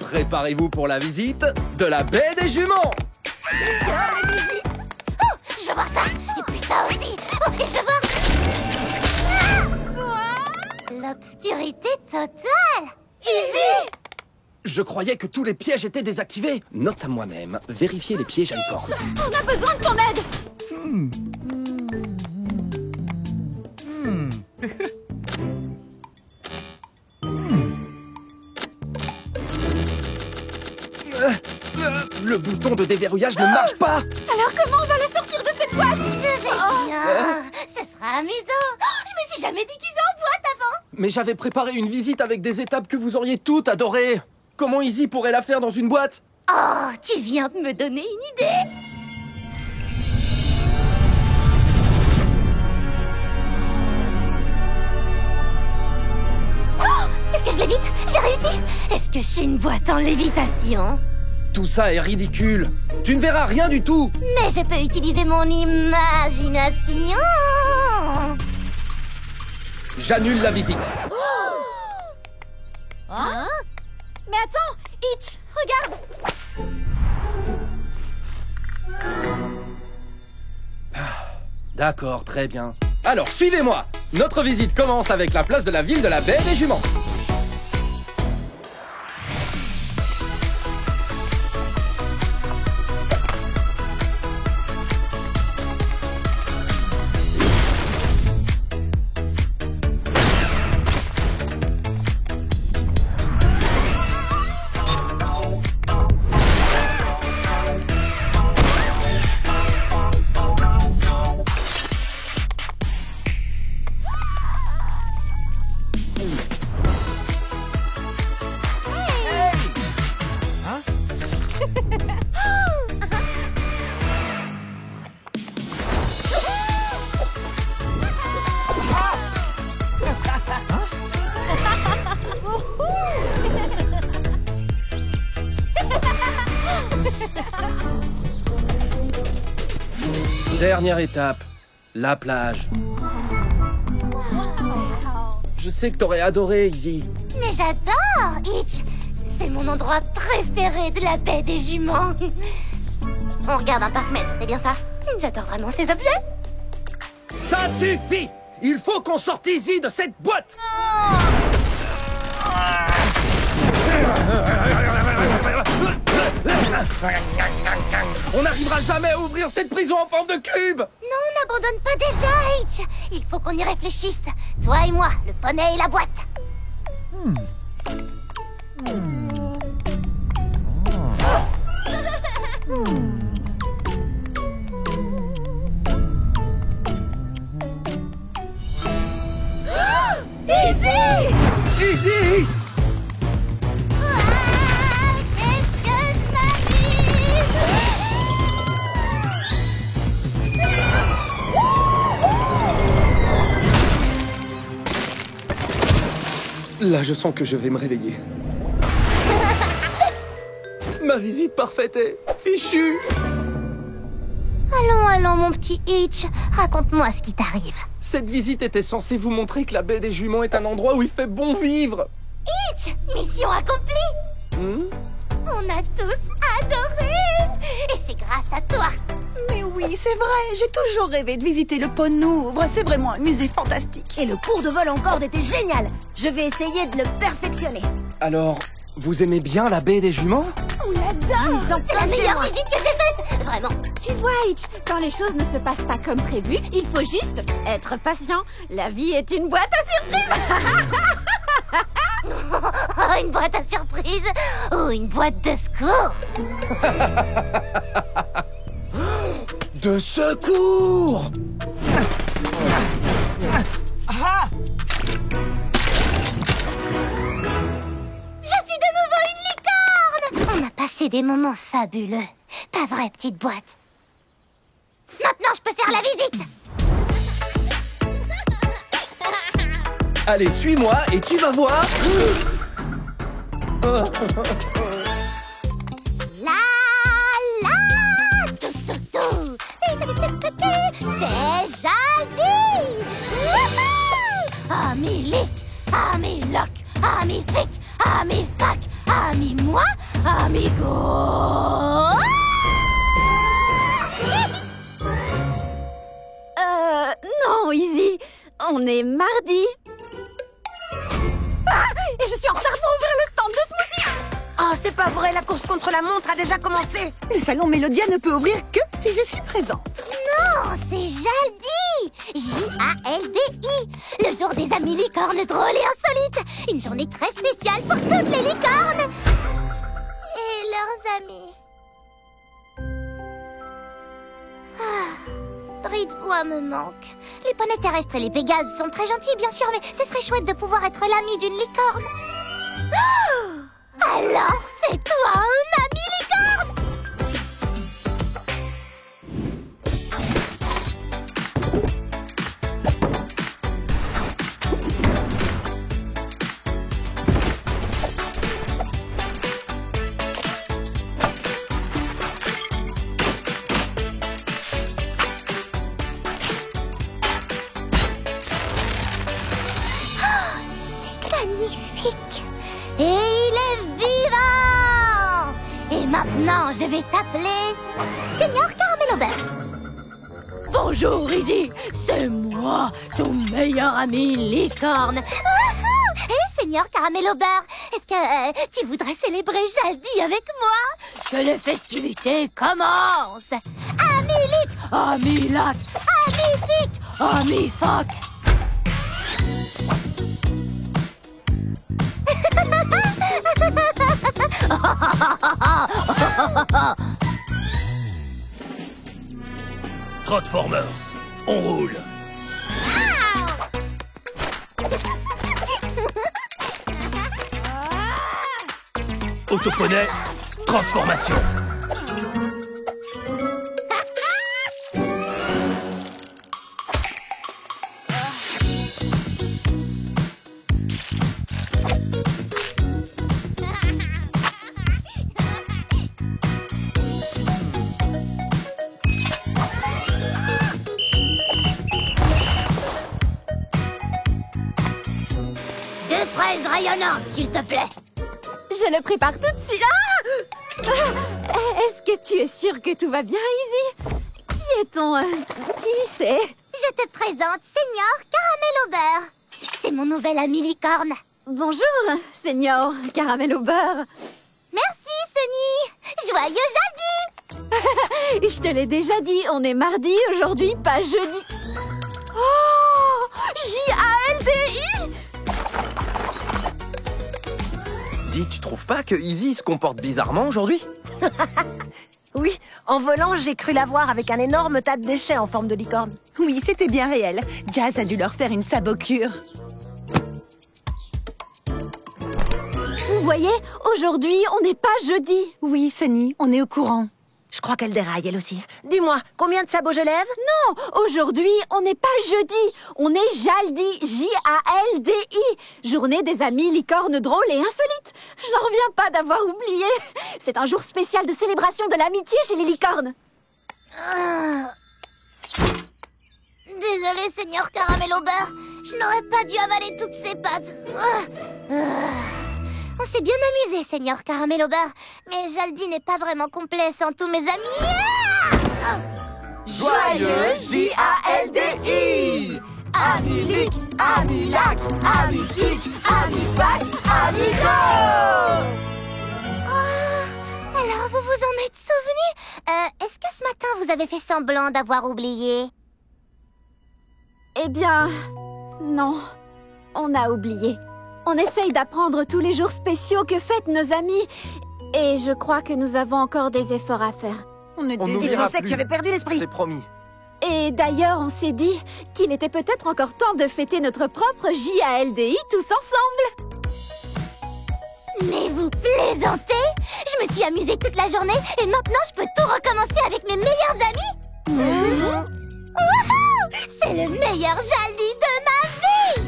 Préparez-vous pour la visite de la baie des juments. J'adore les visites. Oh, je veux voir ça. Et puis ça aussi. Oh, et je veux voir... L'obscurité totale. Easy. Je croyais que tous les pièges étaient désactivés. Note à moi-même, vérifiez les pièges à licorne. On a besoin de ton aide. Le bouton de déverrouillage ne marche pas. Alors comment on va le sortir de cette boîte? Je vais bien. Ce sera amusant. Je me suis jamais déguisée en boîte avant. Mais j'avais préparé une visite avec des étapes que vous auriez toutes adorées. Comment Izzy pourrait la faire dans une boîte? Oh, tu viens de me donner une idée. Oh, est-ce que je lévite? J'ai réussi. Est-ce que je suis une boîte en lévitation? Tout ça est ridicule. Tu ne verras rien du tout. Mais je peux utiliser mon imagination. J'annule la visite. Hein? Mais attends, Itch, regarde. D'accord, très bien. Alors, suivez-moi. Notre visite commence avec la place de la ville de la baie des juments. Dernière étape, la plage. Je sais que t'aurais adoré, Izzy. Mais j'adore, Itch. C'est mon endroit préféré de la baie des juments. On regarde un parc-mètre, c'est bien ça? J'adore vraiment ces objets. Ça suffit! Il faut qu'on sorte Izzy de cette boîte! On n'arrivera jamais à ouvrir cette prison en forme de cube! Non, n'abandonne pas déjà, Itch. Il faut qu'on y réfléchisse. Toi et moi, le poney et la boîte. Izzy! Izzy! Qu'est-ce que ça dit? Là, je sens que je vais me réveiller. Ma visite parfaite est fichue. Allons, mon petit Itch. Raconte-moi ce qui t'arrive. Cette visite était censée vous montrer que la baie des juments est un endroit où il fait bon vivre. Itch, mission accomplie. On a tous adoré. Et c'est grâce à toi. Mais oui, c'est vrai, j'ai toujours rêvé de visiter le pont Nouvre. C'est vraiment un musée fantastique. Et le cours de vol en corde était génial. Je vais essayer de le perfectionner. Alors, vous aimez bien la baie des juments? On l'adore. C'est la meilleure visite que j'ai faite. Vraiment. Tu vois, Itch, quand les choses ne se passent pas comme prévu, il faut juste être patient. La vie est une boîte à surprises. Oh, une boîte à surprise. Ou une boîte de secours. De secours! Je suis de nouveau une licorne. On a passé des moments fabuleux. Pas vrai, petite boîte? Maintenant, je peux faire la visite. Allez, suis-moi et tu vas voir. La la tout tout tout. C'est joli. Ami Lick, ami Lock, ami Fic, ami Fac, ami moi, mardi. Ah, et je suis en retard pour ouvrir le stand de smoothie. Oh, c'est pas vrai, la course contre la montre a déjà commencé. Le salon Mélodia ne peut ouvrir que si je suis présente. Non, c'est Jaldi! J-A-L-D-I! Le jour des amis licornes drôles et insolites! Une journée très spéciale pour toutes les licornes! Et leurs amis. Bris de bois me manque. Les poneys terrestres et les pégases sont très gentils, bien sûr, mais ce serait chouette de pouvoir être l'ami d'une licorne. Oh! Alors, fais-toi un ami licorne! Magnifique! Et il est vivant! Et maintenant, je vais t'appeler Seigneur Caramel au beurre. Bonjour, Izzy. C'est moi, ton meilleur ami licorne. Hé, Seigneur Caramel au beurre, est-ce que tu voudrais célébrer Jaldi avec moi? Que les festivités commencent. Ami-lic, Ami-lac, ami-fic, ami-fac. Trotformers, on roule. Autoponey, transformation. Deux fraises rayonnantes, s'il te plaît. Je le prépare tout de suite. Est-ce que tu es sûre que tout va bien, Izzy? Qui est-on? Qui c'est? je te présente Seigneur Caramel au beurre. C'est mon nouvel ami licorne. Bonjour, Seigneur Caramel au beurre. Merci, Sunny. Joyeux Jaldi. Je te l'ai déjà dit, on est mardi aujourd'hui, pas jeudi. Oh, J-A-L-D-I. Dis, tu trouves pas que Izzy se comporte bizarrement aujourd'hui? Oui, en volant, j'ai cru la voir avec un énorme tas de déchets en forme de licorne. Oui, c'était bien réel. Jazz a dû leur faire une sabocure. Vous voyez, aujourd'hui, on n'est pas jeudi. Oui, Sunny, on est au courant. Je crois qu'elle déraille, elle aussi. Dis-moi, combien de sabots je lève? Non, aujourd'hui, on n'est pas jeudi. On est Jaldi, J-A-L-D-I. Journée des amis licornes drôles et insolites. Je n'en reviens pas d'avoir oublié. C'est un jour spécial de célébration de l'amitié chez les licornes. Désolée, Seigneur Caramel au beurre. Je n'aurais pas dû avaler toutes ces pâtes. On s'est bien amusé, Seigneur Caramel au beurre. Mais Jaldi n'est pas vraiment complet sans tous mes amis. Joyeux J-A-L-D-I! Ami-lic, ami-lac, ami-fic, ami-fac, amigo! Alors, vous vous en êtes souvenu? Est-ce que ce matin, vous avez fait semblant d'avoir oublié? Eh bien, non. On a oublié. On essaye d'apprendre tous les jours spéciaux que fêtent nos amis. Et je crois que nous avons encore des efforts à faire. On est On Je n'oubliera pensais que plus. tu avais perdu l'esprit. C'est promis. Et d'ailleurs, on s'est dit qu'il était peut-être encore temps de fêter notre propre JALDI tous ensemble. Mais vous plaisantez? Je me suis amusée toute la journée et maintenant je peux tout recommencer avec mes meilleurs amis? Wouhou! C'est le meilleur Jaldi de ma vie!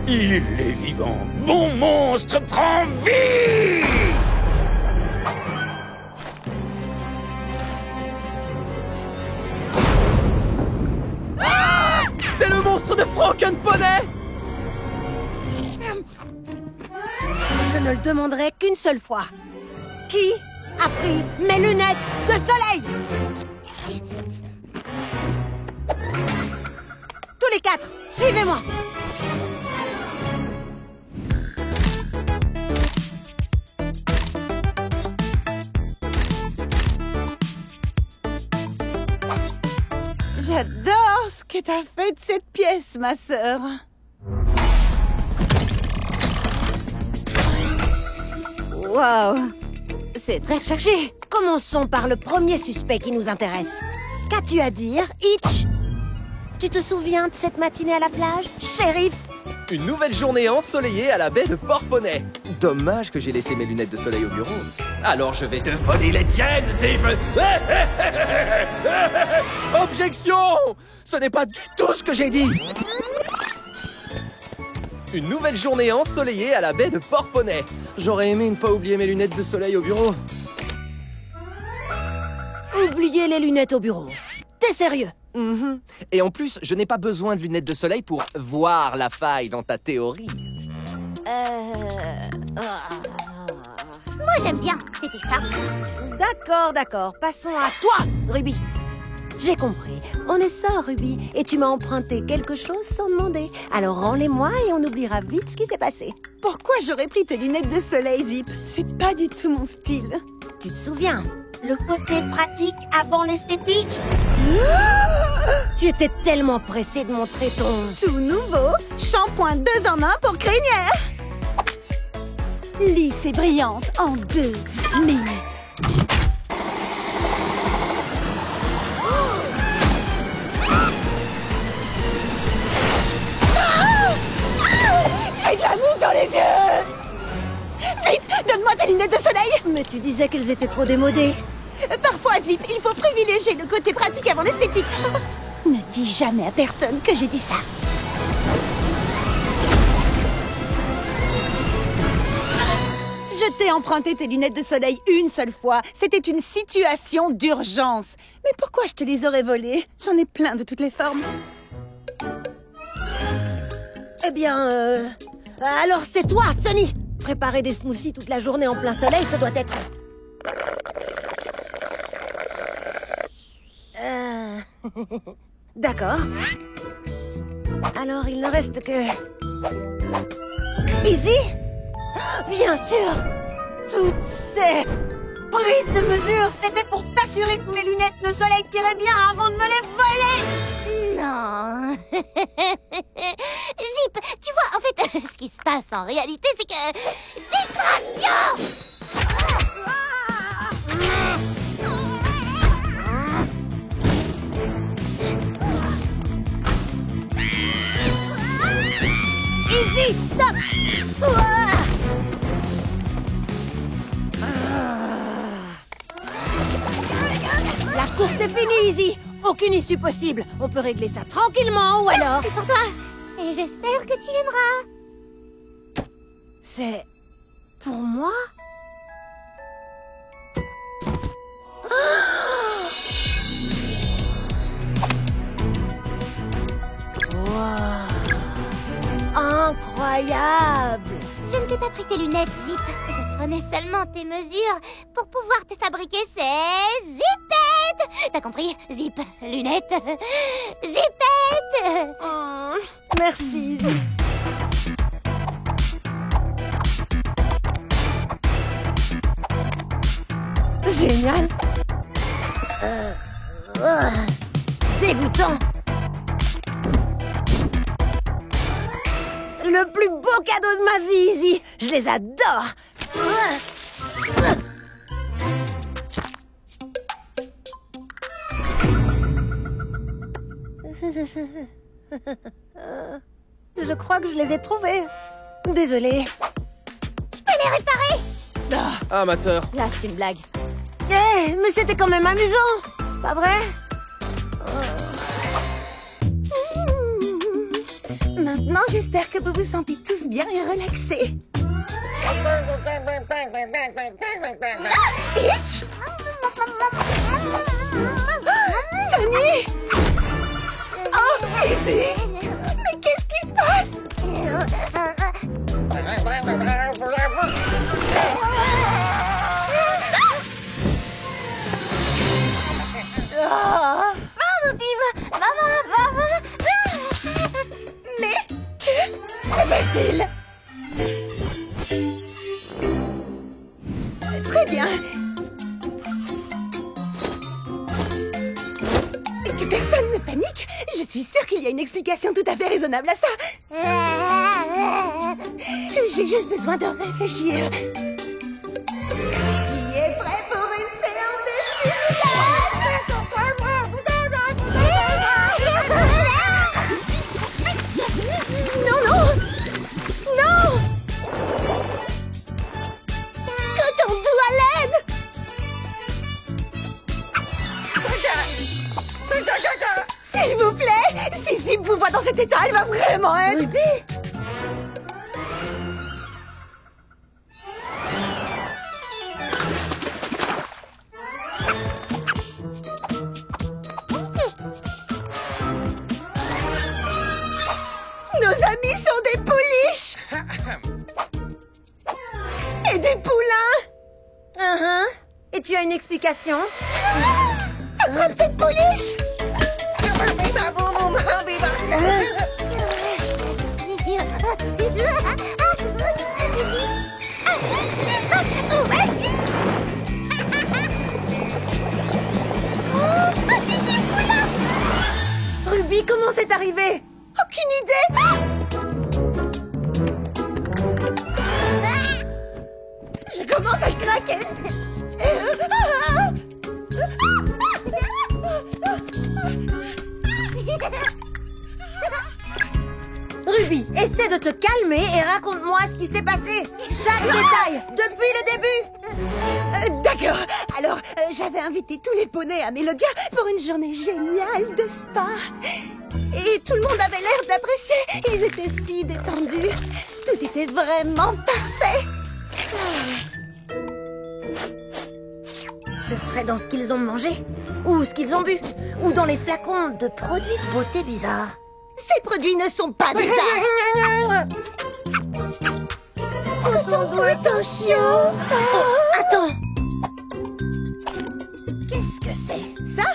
Il est vivant. Mon monstre prend vie! C'est le monstre de Froken Poney! Je ne le demanderai qu'une seule fois. Qui a pris mes lunettes de soleil. Tous les 4, suivez-moi. J'adore ce que t'as fait de cette pièce, ma sœur. Waouh! C'est très recherché. Commençons par le premier suspect qui nous intéresse. Qu'as-tu à dire, Hitch? Tu te souviens de cette matinée à la plage, shérif? Une nouvelle journée ensoleillée à la baie de Port-Poney. Dommage que j'ai laissé mes lunettes de soleil au bureau. Alors je vais te voler les tiennes, Zip. Objection! Ce n'est pas du tout ce que j'ai dit. Une nouvelle journée ensoleillée à la baie de Port-Poney. J'aurais aimé ne pas oublier mes lunettes de soleil au bureau. Oubliez les lunettes au bureau. T'es sérieux? Et en plus, je n'ai pas besoin de lunettes de soleil pour voir la faille dans ta théorie. Moi, j'aime bien. C'était ça. D'accord. Passons à toi, Ruby. J'ai compris. On est sœurs, Ruby. Et tu m'as emprunté quelque chose sans demander. Alors rends-les-moi et on oubliera vite ce qui s'est passé. Pourquoi j'aurais pris tes lunettes de soleil, Zip? C'est pas du tout mon style. Tu te souviens? Le côté pratique avant l'esthétique. Tu étais tellement pressée de montrer ton... Tout nouveau, shampoing 2 en 1 pour crinière. Lisse et brillante en 2 minutes. J'ai de la mousse dans les yeux. Vite, donne-moi tes lunettes de soleil. Mais tu disais qu'elles étaient trop démodées. Parfois, Zip, il faut privilégier le côté pratique avant l'esthétique. Ne dis jamais à personne que j'ai dit ça. Je t'ai emprunté tes lunettes de soleil une seule fois. C'était une situation d'urgence. Mais pourquoi je te les aurais volées? J'en ai plein de toutes les formes. Eh bien, alors c'est toi, Sunny. Préparer des smoothies toute la journée en plein soleil, ça doit être... D'accord. Alors, il ne reste que... Easy? Bien sûr. Toutes ces prises de mesure, c'était pour t'assurer que mes lunettes de soleil tiraient bien avant de me les voler. Non. Zip, tu vois, en fait, ce qui se passe en réalité, c'est que... Distraction! Easy, stop! La course est finie, Easy. Aucune issue possible. On peut régler ça tranquillement, ou alors... C'est pour toi. Et j'espère que tu l'aimeras. C'est... pour moi? Incroyable! Je ne t'ai pas pris tes lunettes, Zip. Je prenais seulement tes mesures pour pouvoir te fabriquer ces zipettes. T'as compris? Zip, lunettes, zipettes. Merci, Zip. Génial. Dégoûtant. Le plus beau cadeau de ma vie, Izzy. Je les adore. Je crois que je les ai trouvés. Désolée. Je peux les réparer. Amateur. Là, c'est une blague. Eh, mais c'était quand même amusant. Pas vrai? Maintenant, j'espère que vous vous sentez tous bien et relaxés. Hitch! Sunny! Oh, Izzy! Mais qu'est-ce qui se passe? style. Très bien. Que personne ne panique. Je suis sûre qu'il y a une explication tout à fait raisonnable à ça. J'ai juste besoin de réfléchir. Qui est prêt pour une séance de chuchotage? Non, non! Non! Que ton doigt l'aide! S'il vous plaît! Si Zip vous voit dans cet état, elle va vraiment être... Ruby! Nos amis sont des pouliches! Et des poulains! Et tu as une explication? Attrape cette pouliche! Ruby, comment c'est arrivé? Aucune idée! Je commence à craquer! Ruby, essaie de te calmer et raconte-moi ce qui s'est passé. Chaque détail, depuis le début. D'accord. Alors, j'avais invité tous les poneys à Mélodia pour une journée géniale de spa. Et tout le monde avait l'air d'apprécier. Ils étaient si détendus. Tout était vraiment parfait. Ce serait dans ce qu'ils ont mangé, ou ce qu'ils ont bu, ou dans les flacons de produits de beauté bizarres. Ces produits ne sont pas bizarres. Ton doigt est un chiot. Attends. Qu'est-ce que c'est? Ça?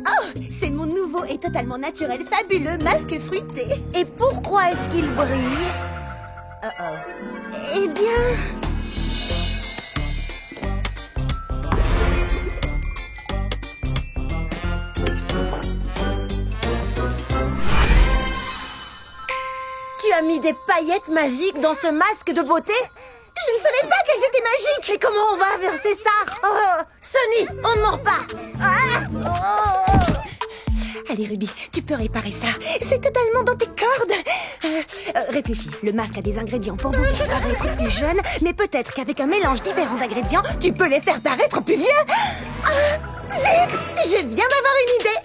Oh, c'est mon nouveau et totalement naturel fabuleux masque fruité. Et pourquoi est-ce qu'il brille? Eh bien... Tu as mis des paillettes magiques dans ce masque de beauté? Je ne savais pas qu'elles étaient magiques. Mais comment on va inverser ça? Oh, Sunny, on ne mord pas. Allez, Ruby, tu peux réparer ça. C'est totalement dans tes cordes. Réfléchis, le masque a des ingrédients pour vous faire paraître plus jeune, mais peut-être qu'avec un mélange différent d'ingrédients, tu peux les faire paraître plus vieux. Zip, je viens d'avoir une idée.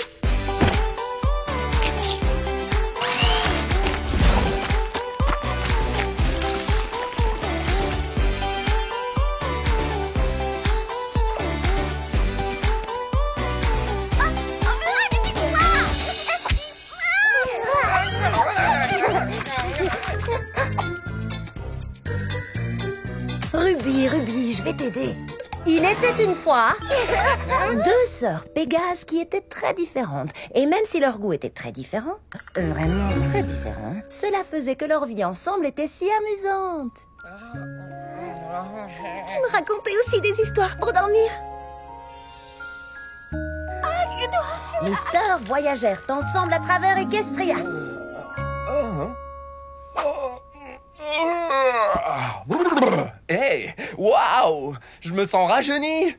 Ruby, je vais t'aider. Il était une fois deux sœurs Pégase qui étaient très différentes. Et même si leur goût était très différent, vraiment très différent, cela faisait que leur vie ensemble était si amusante. Tu me racontais aussi des histoires pour dormir. Les sœurs voyagèrent ensemble à travers Equestria. Hey, waouh, je me sens rajeuni.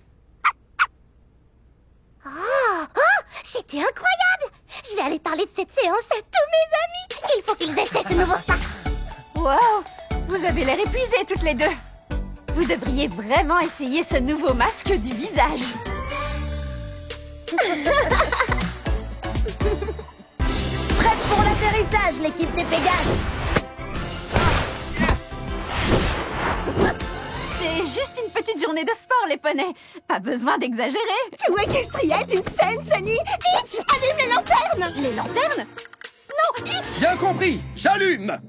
C'était incroyable! Je vais aller parler de cette séance à tous mes amis! Il faut qu'ils essaient ce nouveau spa! Wow! Vous avez l'air épuisés toutes les deux. Vous devriez vraiment essayer ce nouveau masque du visage. Prête pour l'atterrissage, l'équipe des Pégases. C'est juste une petite journée de sport, les poneys. Pas besoin d'exagérer. Tout Equestria est une scène, Sunny. Itch, allume les lanternes. Les lanternes? Non, Itch! Bien compris, j'allume.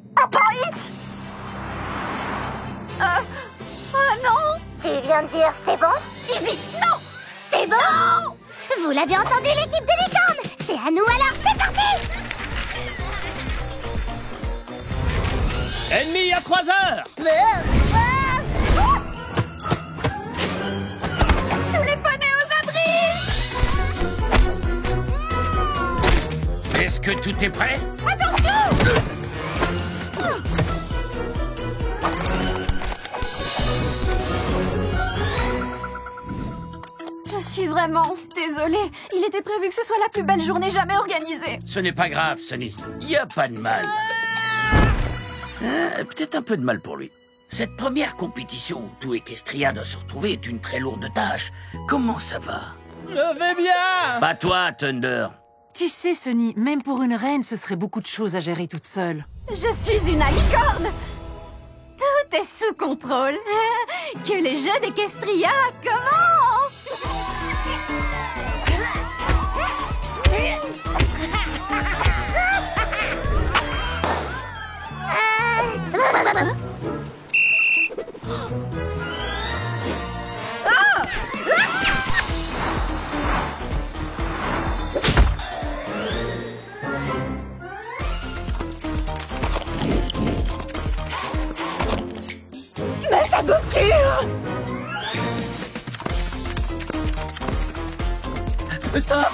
Oh non! Tu viens de dire c'est bon? Izzy, non! C'est bon! Vous l'avez entendu, l'équipe de licorne! C'est à nous alors, c'est parti! Ennemi à 3 heures. Tous les poneys aux abris! Est-ce que tout est prêt? Je suis vraiment désolée. Il était prévu que ce soit la plus belle journée jamais organisée. Ce n'est pas grave, Sonny. Y a pas de mal. Peut-être un peu de mal pour lui. Cette première compétition où tout Equestria doit se retrouver est une très lourde tâche. Comment ça va? Je vais bien. Pas toi, Thunder. Tu sais, Sonny, même pour une reine, ce serait beaucoup de choses à gérer toute seule. Je suis une licorne. Tout est sous contrôle. Que les jeux d'Equestria commencent. Stop.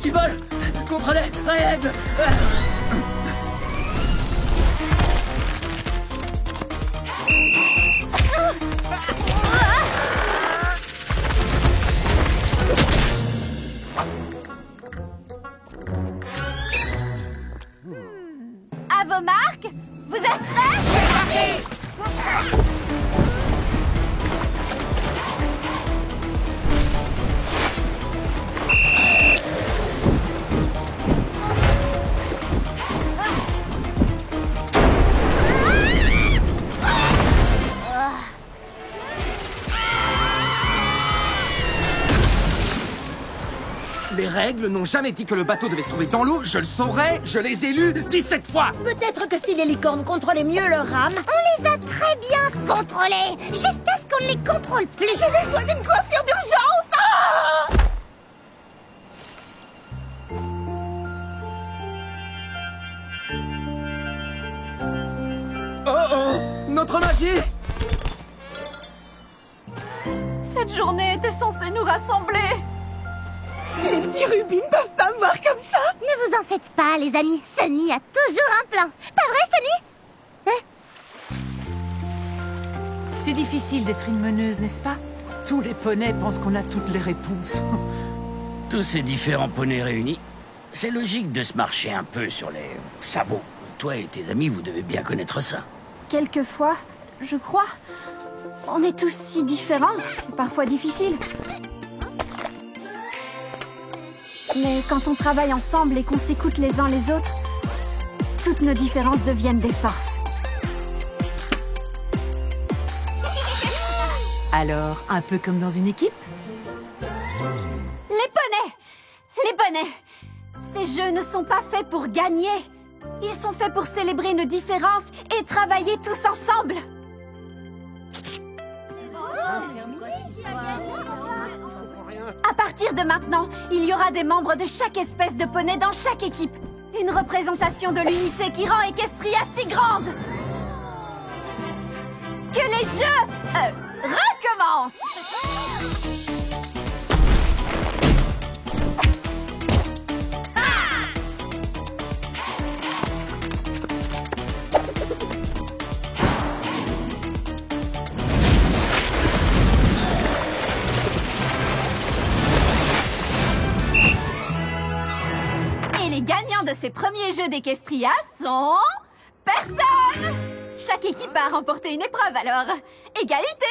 Tu voles contre les règles. À vos marques, vous êtes prêts? Les règles n'ont jamais dit que le bateau devait se trouver dans l'eau. Je le saurais, je les ai lus 17 fois. Peut-être que si les licornes contrôlaient mieux leur rame... On les a très bien contrôlés, juste à ce qu'on ne les contrôle plus. J'ai besoin d'une coiffure d'urgence. Ah! Oh oh, notre magie. Cette journée était censée nous rassembler. Les petits rubis ne peuvent pas me voir comme ça. Ne vous en faites pas, les amis. Sonny a toujours un plan. Pas vrai, Sonny? C'est difficile d'être une meneuse, n'est-ce pas? Tous les poneys pensent qu'on a toutes les réponses. Tous ces différents poneys réunis, c'est logique de se marcher un peu sur les sabots. Toi et tes amis, vous devez bien connaître ça. Quelquefois, je crois. On est tous si différents, c'est parfois difficile. Mais quand on travaille ensemble et qu'on s'écoute les uns les autres, toutes nos différences deviennent des forces. Alors, un peu comme dans une équipe? Les poneys! Les poneys! Ces jeux ne sont pas faits pour gagner. Ils sont faits pour célébrer nos différences et travailler tous ensemble. À partir de maintenant, il y aura des membres de chaque espèce de poney dans chaque équipe. Une représentation de l'unité qui rend Equestria si grande. Que les jeux recommencent. Les gagnants de ces premiers jeux d'Equestria sont... personne! Chaque équipe a remporté une épreuve, alors... égalité!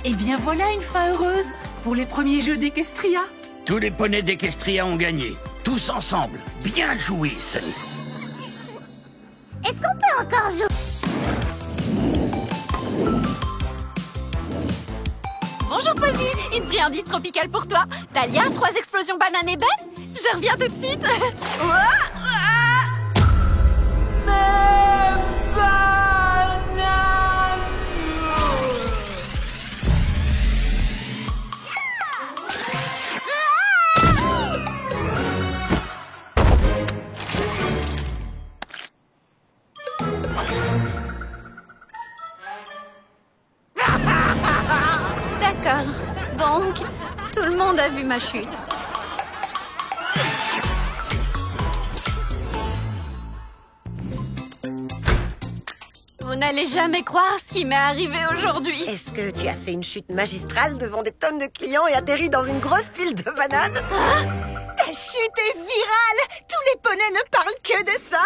Eh bien voilà une fin heureuse pour les premiers jeux d'Equestria. Tous les poneys d'Equestria ont gagné. Tous ensemble. Bien joué, Sonny. Est-ce qu'on peut encore jouer? Bonjour Posy, une friandise tropicale pour toi. Talia, 3 explosions bananes et belles. Je reviens tout de suite. Frank. Tout le monde a vu ma chute. Vous n'allez jamais croire ce qui m'est arrivé aujourd'hui. Est-ce que tu as fait une chute magistrale devant des tonnes de clients et atterri dans une grosse pile de bananes? Ta chute est virale. Tous les poneys ne parlent que de ça.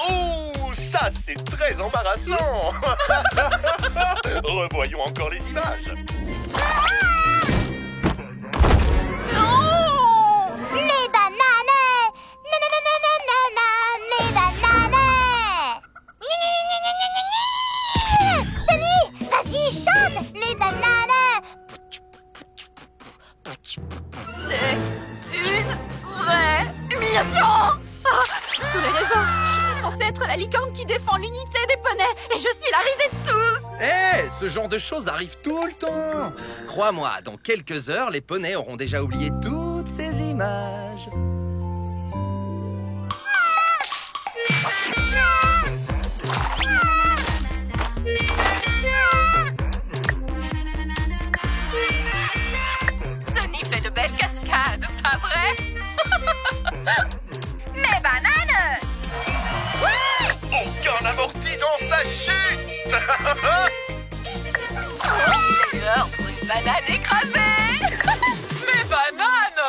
Oh, ça c'est très embarrassant. Revoyons encore les images. Mes bananes! Nananananana, mes bananes! Sunny, vas-y, chante! Mes bananes! C'est une vraie humiliation. Sur tous les réseaux, je suis censée être la licorne qui défend l'unité des poneys. Et je suis la risée de tous. Hé, ce genre de choses arrive tout le temps. Crois-moi, dans quelques heures, les poneys auront déjà oublié toutes ces images. Sunny fait de belles cascades, pas vrai? Mes bananes! Aucun amorti dans sa chute. C'est l'heure pour une banane écrasée! Mes bananes!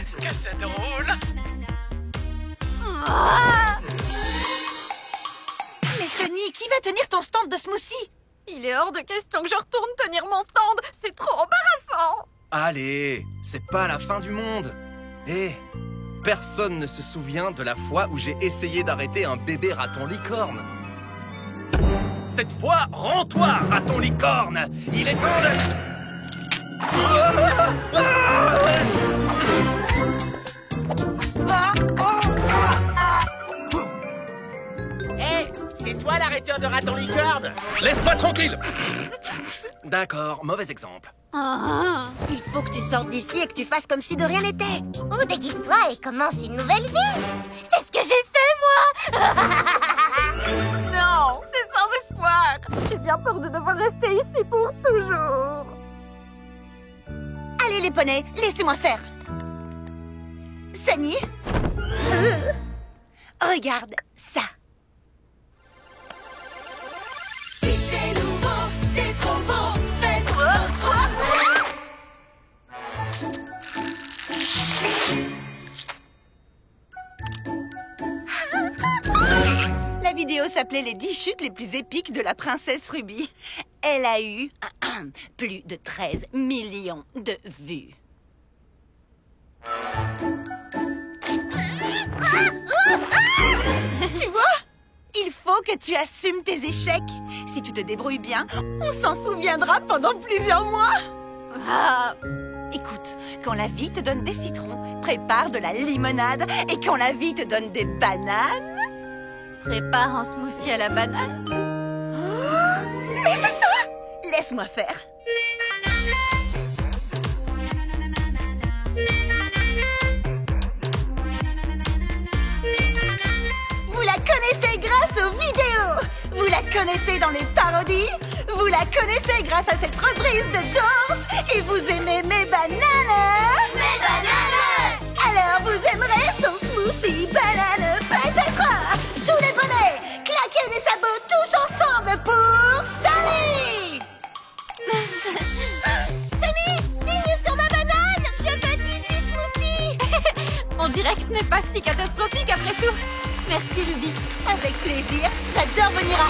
Est-ce que c'est drôle? Mais Sunny, qui va tenir ton stand de smoothie? Il est hors de question que je retourne tenir mon stand. C'est trop embarrassant. Allez, c'est pas la fin du monde. Hé, personne ne se souvient de la fois où j'ai essayé d'arrêter un bébé raton licorne. Cette fois, rends-toi, raton licorne. Il est temps de... Hé, c'est toi l'arrêteur de raton licorne. Laisse-moi tranquille. D'accord, mauvais exemple. Il faut que tu sortes d'ici et que tu fasses comme si de rien n'était. Ou déguise-toi et commence une nouvelle vie! C'est ce que j'ai fait, moi! Non, c'est sans espoir. J'ai bien peur de devoir rester ici pour toujours. Allez les poneys, laissez-moi faire. Sunny, regarde ça. C'est nouveau, c'est trop beau, faites votre La vidéo s'appelait les 10 chutes les plus épiques de la princesse Ruby. Elle a eu plus de 13 millions de vues. Tu vois? Il faut que tu assumes tes échecs. Si tu te débrouilles bien, on s'en souviendra pendant plusieurs mois. Écoute, quand la vie te donne des citrons, prépare de la limonade. Et quand la vie te donne des bananes... Prépare un smoothie à la banane. Mais c'est ça! Laisse-moi faire. Vous la connaissez grâce aux vidéos. Vous la connaissez dans les parodies. Vous la connaissez grâce à cette reprise de danse. Et vous aimez mes bananes. Mes bananes! Alors vous aimerez son smoothie banane peut-être. Tous les bonnets, claquez des sabots tous ensemble pour Sunny. Sunny, signe sur ma banane! Je veux 18 smoothies! On dirait que ce n'est pas si catastrophique après tout. Merci Ruby. Avec plaisir, j'adore venir à...